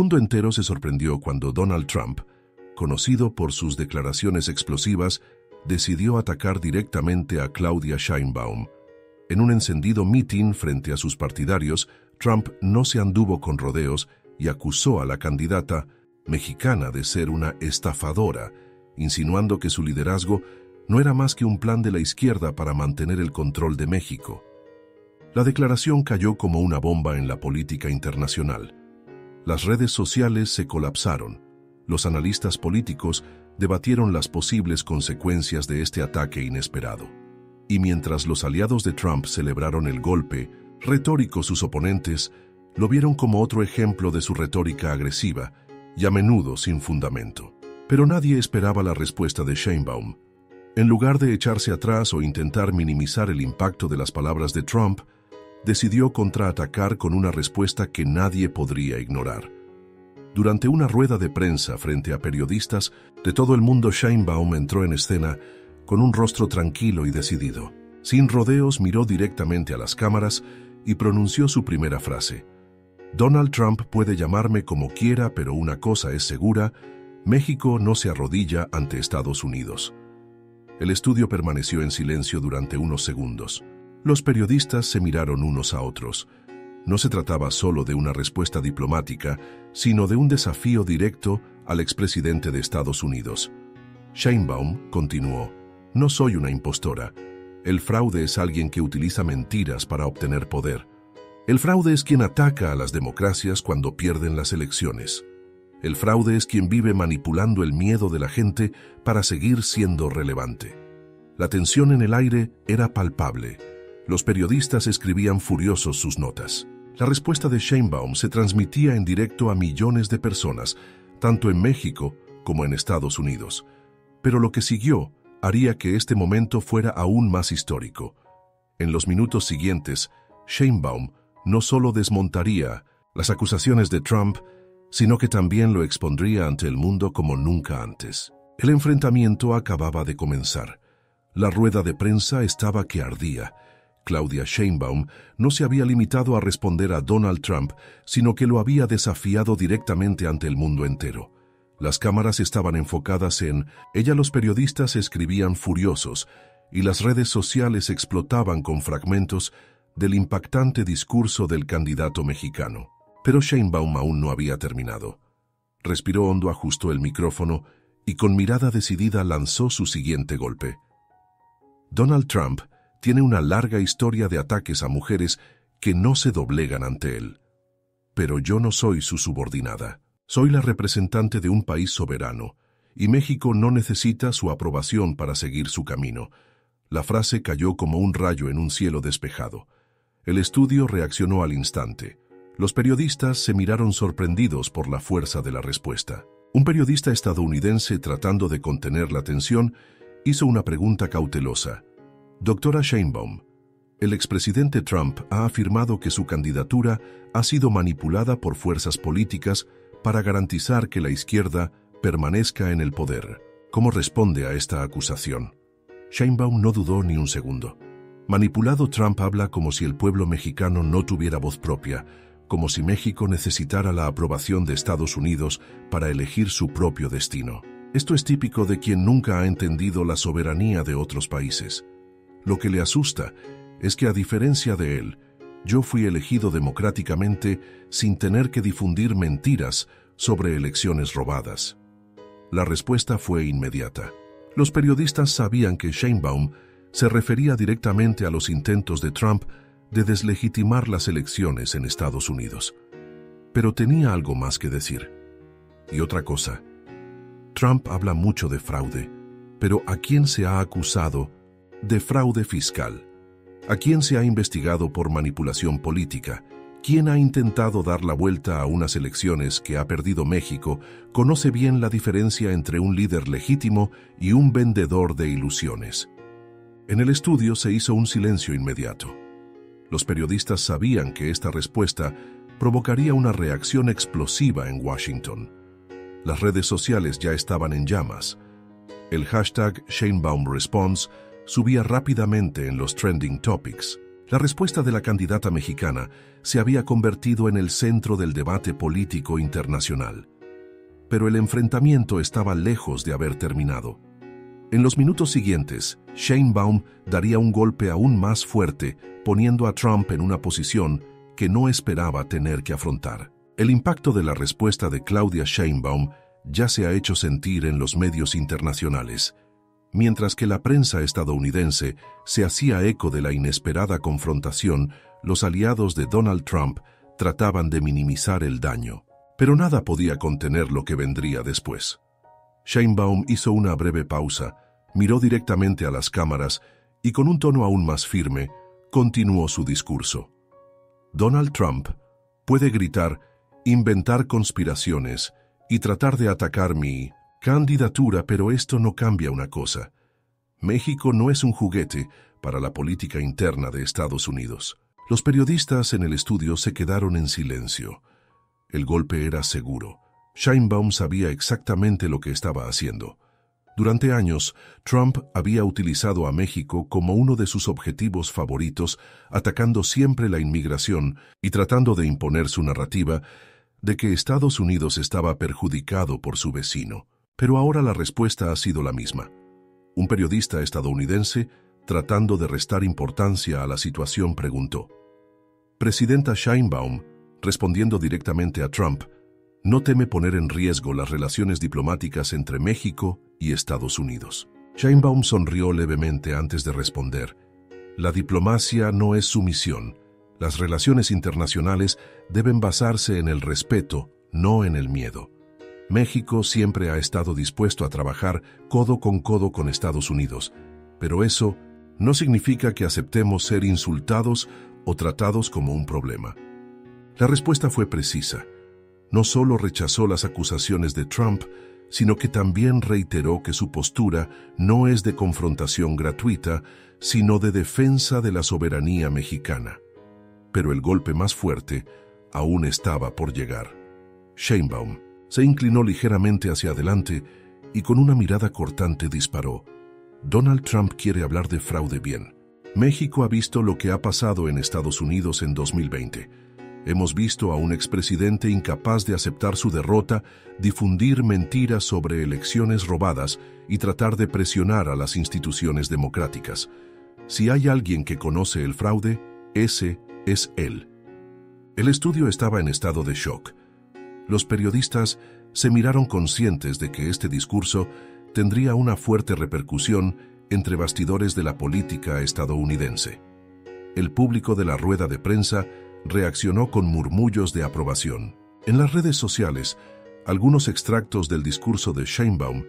mundo entero se sorprendió cuando Donald Trump, conocido por sus declaraciones explosivas, decidió atacar directamente a Claudia Sheinbaum. En un encendido mitin frente a sus partidarios, Trump no se anduvo con rodeos y acusó a la candidata mexicana de ser una estafadora, insinuando que su liderazgo no era más que un plan de la izquierda para mantener el control de México. La declaración cayó como una bomba en la política internacional. Las redes sociales se colapsaron. Los analistas políticos debatieron las posibles consecuencias de este ataque inesperado. Y mientras los aliados de Trump celebraron el golpe, retóricos sus oponentes lo vieron como otro ejemplo de su retórica agresiva y a menudo sin fundamento. Pero nadie esperaba la respuesta de Sheinbaum. En lugar de echarse atrás o intentar minimizar el impacto de las palabras de Trump, decidió contraatacar con una respuesta que nadie podría ignorar. Durante una rueda de prensa frente a periodistas de todo el mundo, Sheinbaum entró en escena con un rostro tranquilo y decidido. Sin rodeos, miró directamente a las cámaras y pronunció su primera frase. Donald Trump puede llamarme como quiera, pero una cosa es segura: México no se arrodilla ante Estados Unidos. El estudio permaneció en silencio durante unos segundos. Los periodistas se miraron unos a otros. No se trataba solo de una respuesta diplomática, sino de un desafío directo al expresidente de Estados Unidos. Sheinbaum continuó: no soy una impostora. El fraude es alguien que utiliza mentiras para obtener poder. El fraude es quien ataca a las democracias cuando pierden las elecciones. El fraude es quien vive manipulando el miedo de la gente para seguir siendo relevante. La tensión en el aire era palpable. Los periodistas escribían furiosos sus notas. La respuesta de Sheinbaum se transmitía en directo a millones de personas, tanto en México como en Estados Unidos. Pero lo que siguió haría que este momento fuera aún más histórico. En los minutos siguientes, Sheinbaum no solo desmontaría las acusaciones de Trump, sino que también lo expondría ante el mundo como nunca antes. El enfrentamiento acababa de comenzar. La rueda de prensa estaba que ardía. Claudia Sheinbaum no se había limitado a responder a Donald Trump, sino que lo había desafiado directamente ante el mundo entero. Las cámaras estaban enfocadas en ella, los periodistas escribían furiosos y las redes sociales explotaban con fragmentos del impactante discurso del candidato mexicano. Pero Sheinbaum aún no había terminado. Respiró hondo, ajustó el micrófono y con mirada decidida lanzó su siguiente golpe. Donald Trump tiene una larga historia de ataques a mujeres que no se doblegan ante él. Pero yo no soy su subordinada. Soy la representante de un país soberano, y México no necesita su aprobación para seguir su camino. La frase cayó como un rayo en un cielo despejado. El estudio reaccionó al instante. Los periodistas se miraron sorprendidos por la fuerza de la respuesta. Un periodista estadounidense, tratando de contener la tensión, hizo una pregunta cautelosa. Doctora Sheinbaum, el expresidente Trump ha afirmado que su candidatura ha sido manipulada por fuerzas políticas para garantizar que la izquierda permanezca en el poder. ¿Cómo responde a esta acusación? Sheinbaum no dudó ni un segundo. Manipulado, Trump habla como si el pueblo mexicano no tuviera voz propia, como si México necesitara la aprobación de Estados Unidos para elegir su propio destino. Esto es típico de quien nunca ha entendido la soberanía de otros países. Lo que le asusta es que, a diferencia de él, yo fui elegido democráticamente sin tener que difundir mentiras sobre elecciones robadas. La respuesta fue inmediata. Los periodistas sabían que Sheinbaum se refería directamente a los intentos de Trump de deslegitimar las elecciones en Estados Unidos. Pero tenía algo más que decir. Y otra cosa. Trump habla mucho de fraude, pero ¿a quién se ha acusado de fraude fiscal? ¿A quién se ha investigado por manipulación política? ¿Quién ha intentado dar la vuelta a unas elecciones que ha perdido México conoce bien la diferencia entre un líder legítimo y un vendedor de ilusiones? En el estudio se hizo un silencio inmediato. Los periodistas sabían que esta respuesta provocaría una reacción explosiva en Washington. Las redes sociales ya estaban en llamas. El hashtag SheinbaumResponse subía rápidamente en los trending topics. La respuesta de la candidata mexicana se había convertido en el centro del debate político internacional. Pero el enfrentamiento estaba lejos de haber terminado. En los minutos siguientes, Sheinbaum daría un golpe aún más fuerte, poniendo a Trump en una posición que no esperaba tener que afrontar. El impacto de la respuesta de Claudia Sheinbaum ya se ha hecho sentir en los medios internacionales, mientras que la prensa estadounidense se hacía eco de la inesperada confrontación. Los aliados de Donald Trump trataban de minimizar el daño, pero nada podía contener lo que vendría después. Sheinbaum hizo una breve pausa, miró directamente a las cámaras y con un tono aún más firme, continuó su discurso. Donald Trump puede gritar, inventar conspiraciones y tratar de atacar mi candidatura, pero esto no cambia una cosa. México no es un juguete para la política interna de Estados Unidos. Los periodistas en el estudio se quedaron en silencio. El golpe era seguro. Sheinbaum sabía exactamente lo que estaba haciendo. Durante años, Trump había utilizado a México como uno de sus objetivos favoritos, atacando siempre la inmigración y tratando de imponer su narrativa de que Estados Unidos estaba perjudicado por su vecino. Pero ahora la respuesta ha sido la misma. Un periodista estadounidense, tratando de restar importancia a la situación, preguntó: «Presidenta Sheinbaum, respondiendo directamente a Trump, ¿no teme poner en riesgo las relaciones diplomáticas entre México y Estados Unidos?» Sheinbaum sonrió levemente antes de responder: «La diplomacia no es sumisión. Las relaciones internacionales deben basarse en el respeto, no en el miedo. México siempre ha estado dispuesto a trabajar codo con Estados Unidos, pero eso no significa que aceptemos ser insultados o tratados como un problema». La respuesta fue precisa. No solo rechazó las acusaciones de Trump, sino que también reiteró que su postura no es de confrontación gratuita, sino de defensa de la soberanía mexicana. Pero el golpe más fuerte aún estaba por llegar. Sheinbaum se inclinó ligeramente hacia adelante y con una mirada cortante disparó: «Donald Trump quiere hablar de fraude bien. México ha visto lo que ha pasado en Estados Unidos en 2020. Hemos visto a un expresidente incapaz de aceptar su derrota, difundir mentiras sobre elecciones robadas y tratar de presionar a las instituciones democráticas. Si hay alguien que conoce el fraude, ese es él». El estudio estaba en estado de shock. Los periodistas se miraron conscientes de que este discurso tendría una fuerte repercusión entre bastidores de la política estadounidense. El público de la rueda de prensa reaccionó con murmullos de aprobación. En las redes sociales, algunos extractos del discurso de Sheinbaum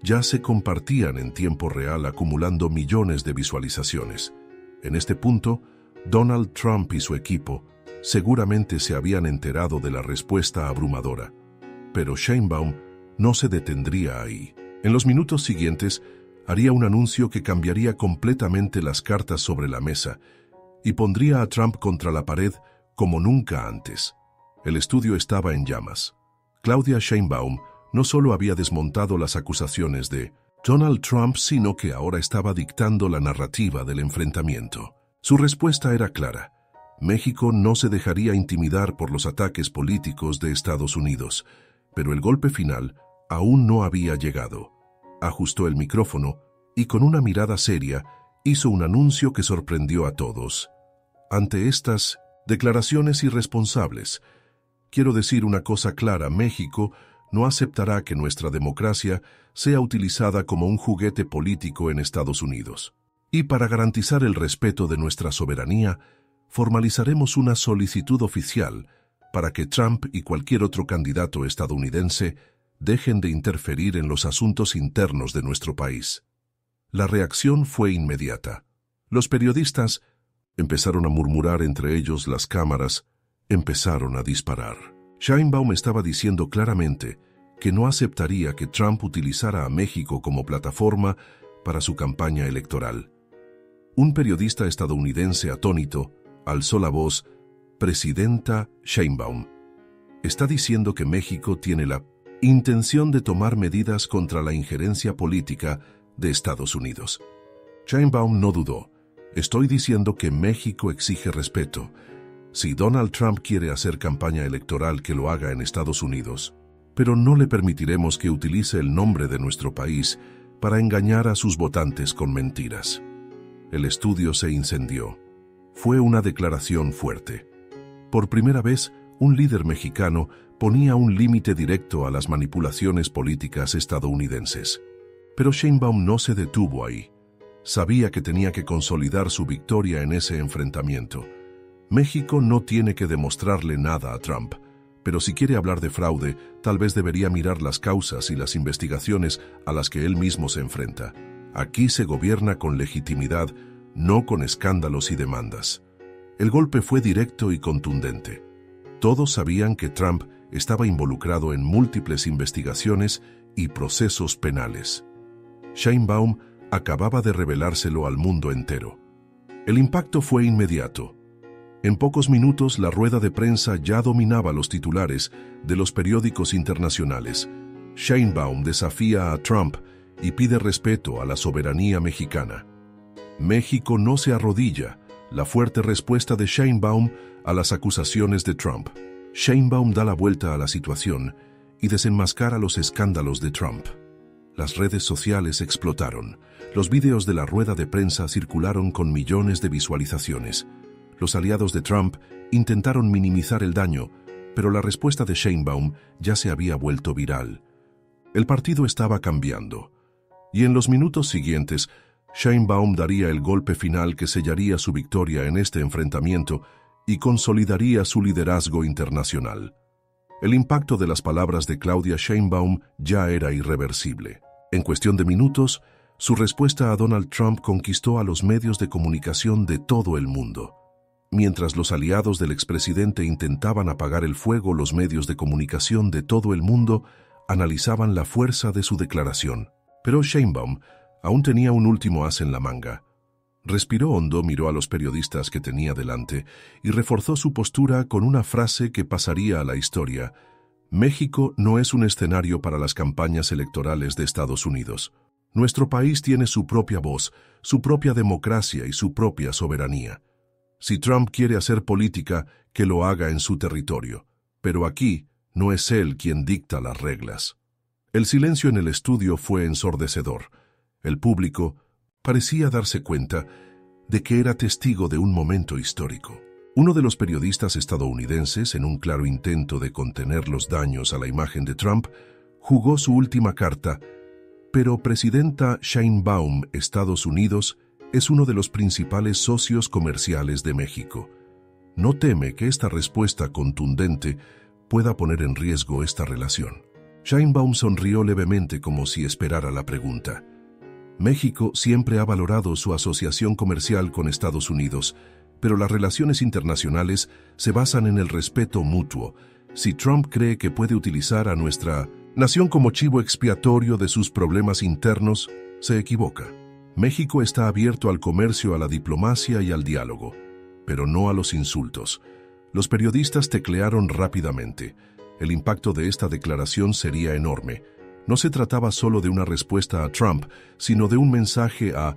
ya se compartían en tiempo real, acumulando millones de visualizaciones. En este punto, Donald Trump y su equipo seguramente se habían enterado de la respuesta abrumadora. Pero Sheinbaum no se detendría ahí. En los minutos siguientes, haría un anuncio que cambiaría completamente las cartas sobre la mesa y pondría a Trump contra la pared como nunca antes. El estudio estaba en llamas. Claudia Sheinbaum no solo había desmontado las acusaciones de Donald Trump, sino que ahora estaba dictando la narrativa del enfrentamiento. Su respuesta era clara: México no se dejaría intimidar por los ataques políticos de Estados Unidos, pero el golpe final aún no había llegado. Ajustó el micrófono y con una mirada seria hizo un anuncio que sorprendió a todos. Ante estas declaraciones irresponsables, quiero decir una cosa clara: México no aceptará que nuestra democracia sea utilizada como un juguete político en Estados Unidos. Y para garantizar el respeto de nuestra soberanía, formalizaremos una solicitud oficial para que Trump y cualquier otro candidato estadounidense dejen de interferir en los asuntos internos de nuestro país. La reacción fue inmediata. Los periodistas empezaron a murmurar entre ellos, las cámaras empezaron a disparar. Sheinbaum estaba diciendo claramente que no aceptaría que Trump utilizara a México como plataforma para su campaña electoral. Un periodista estadounidense atónito alzó la voz: «Presidenta Sheinbaum, está diciendo que México tiene la intención de tomar medidas contra la injerencia política de Estados Unidos». Sheinbaum no dudó. Estoy diciendo que México exige respeto. Si Donald Trump quiere hacer campaña electoral, que lo haga en Estados Unidos, pero no le permitiremos que utilice el nombre de nuestro país para engañar a sus votantes con mentiras. El estudio se incendió. Fue una declaración fuerte. Por primera vez, un líder mexicano ponía un límite directo a las manipulaciones políticas estadounidenses. Pero Sheinbaum no se detuvo ahí. Sabía que tenía que consolidar su victoria en ese enfrentamiento. México no tiene que demostrarle nada a Trump, pero si quiere hablar de fraude, tal vez debería mirar las causas y las investigaciones a las que él mismo se enfrenta. Aquí se gobierna con legitimidad, no con escándalos y demandas. El golpe fue directo y contundente. Todos sabían que Trump estaba involucrado en múltiples investigaciones y procesos penales. Sheinbaum acababa de revelárselo al mundo entero. El impacto fue inmediato. En pocos minutos la rueda de prensa ya dominaba los titulares de los periódicos internacionales. Sheinbaum desafía a Trump y pide respeto a la soberanía mexicana. México no se arrodilla, la fuerte respuesta de Sheinbaum a las acusaciones de Trump. Sheinbaum da la vuelta a la situación y desenmascara los escándalos de Trump. Las redes sociales explotaron. Los vídeos de la rueda de prensa circularon con millones de visualizaciones. Los aliados de Trump intentaron minimizar el daño, pero la respuesta de Sheinbaum ya se había vuelto viral. El partido estaba cambiando, y en los minutos siguientes, Sheinbaum daría el golpe final que sellaría su victoria en este enfrentamiento y consolidaría su liderazgo internacional. El impacto de las palabras de Claudia Sheinbaum ya era irreversible. En cuestión de minutos, su respuesta a Donald Trump conquistó a los medios de comunicación de todo el mundo. Mientras los aliados del expresidente intentaban apagar el fuego, los medios de comunicación de todo el mundo analizaban la fuerza de su declaración. Pero Sheinbaum aún tenía un último as en la manga. Respiró hondo, miró a los periodistas que tenía delante y reforzó su postura con una frase que pasaría a la historia. México no es un escenario para las campañas electorales de Estados Unidos. Nuestro país tiene su propia voz, su propia democracia y su propia soberanía. Si Trump quiere hacer política, que lo haga en su territorio. Pero aquí no es él quien dicta las reglas. El silencio en el estudio fue ensordecedor. El público parecía darse cuenta de que era testigo de un momento histórico. Uno de los periodistas estadounidenses, en un claro intento de contener los daños a la imagen de Trump, jugó su última carta. Pero Presidenta Sheinbaum, Estados Unidos, es uno de los principales socios comerciales de México. No teme que esta respuesta contundente pueda poner en riesgo esta relación. Sheinbaum sonrió levemente como si esperara la pregunta. México siempre ha valorado su asociación comercial con Estados Unidos, pero las relaciones internacionales se basan en el respeto mutuo. Si Trump cree que puede utilizar a nuestra nación como chivo expiatorio de sus problemas internos, se equivoca. México está abierto al comercio, a la diplomacia y al diálogo, pero no a los insultos. Los periodistas teclearon rápidamente. El impacto de esta declaración sería enorme. No se trataba solo de una respuesta a Trump, sino de un mensaje a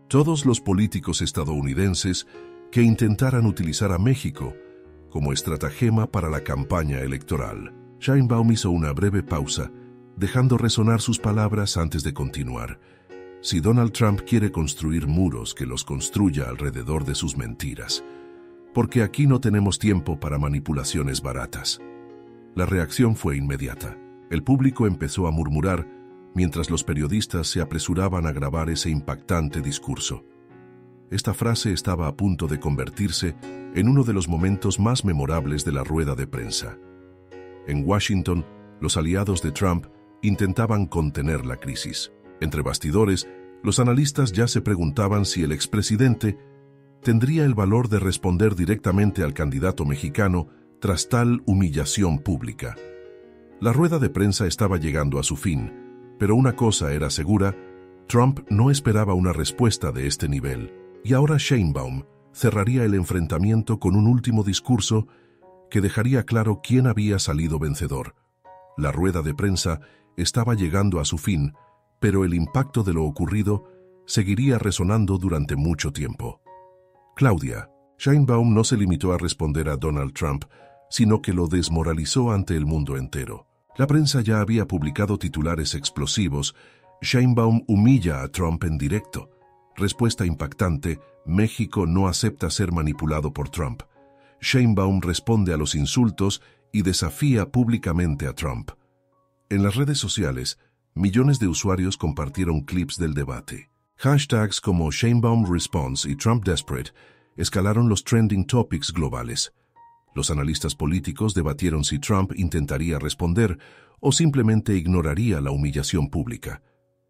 todos los políticos estadounidenses que intentaran utilizar a México como estratagema para la campaña electoral. Sheinbaum hizo una breve pausa, dejando resonar sus palabras antes de continuar. Si Donald Trump quiere construir muros, que los construya alrededor de sus mentiras, porque aquí no tenemos tiempo para manipulaciones baratas. La reacción fue inmediata. El público empezó a murmurar mientras los periodistas se apresuraban a grabar ese impactante discurso. Esta frase estaba a punto de convertirse en uno de los momentos más memorables de la rueda de prensa. En Washington, los aliados de Trump intentaban contener la crisis. Entre bastidores, los analistas ya se preguntaban si el expresidente tendría el valor de responder directamente al candidato mexicano tras tal humillación pública. La rueda de prensa estaba llegando a su fin, pero una cosa era segura: Trump no esperaba una respuesta de este nivel, y ahora Sheinbaum cerraría el enfrentamiento con un último discurso que dejaría claro quién había salido vencedor. La rueda de prensa estaba llegando a su fin, pero el impacto de lo ocurrido seguiría resonando durante mucho tiempo. Claudia Sheinbaum no se limitó a responder a Donald Trump, sino que lo desmoralizó ante el mundo entero. La prensa ya había publicado titulares explosivos: Sheinbaum humilla a Trump en directo. Respuesta impactante: México no acepta ser manipulado por Trump. Sheinbaum responde a los insultos y desafía públicamente a Trump. En las redes sociales, millones de usuarios compartieron clips del debate. Hashtags como Sheinbaum Response y Trump Desperate escalaron los trending topics globales. Los analistas políticos debatieron si Trump intentaría responder o simplemente ignoraría la humillación pública.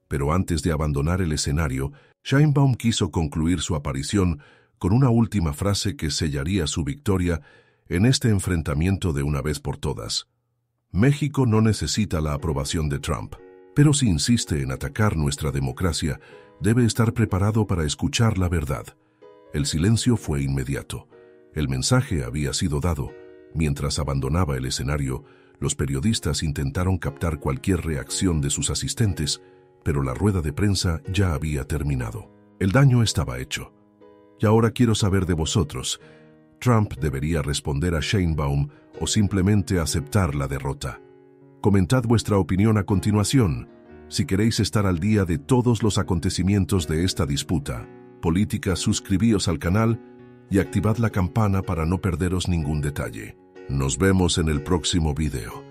Pero antes de abandonar el escenario, Sheinbaum quiso concluir su aparición con una última frase que sellaría su victoria en este enfrentamiento de una vez por todas. México no necesita la aprobación de Trump, pero si insiste en atacar nuestra democracia, debe estar preparado para escuchar la verdad. El silencio fue inmediato. El mensaje había sido dado. Mientras abandonaba el escenario, los periodistas intentaron captar cualquier reacción de sus asistentes, pero la rueda de prensa ya había terminado. El daño estaba hecho. Y ahora quiero saber de vosotros. ¿Trump debería responder a Sheinbaum o simplemente aceptar la derrota? Comentad vuestra opinión a continuación. Si queréis estar al día de todos los acontecimientos de esta disputa política, suscribíos al canal y activad la campana para no perderos ningún detalle. Nos vemos en el próximo video.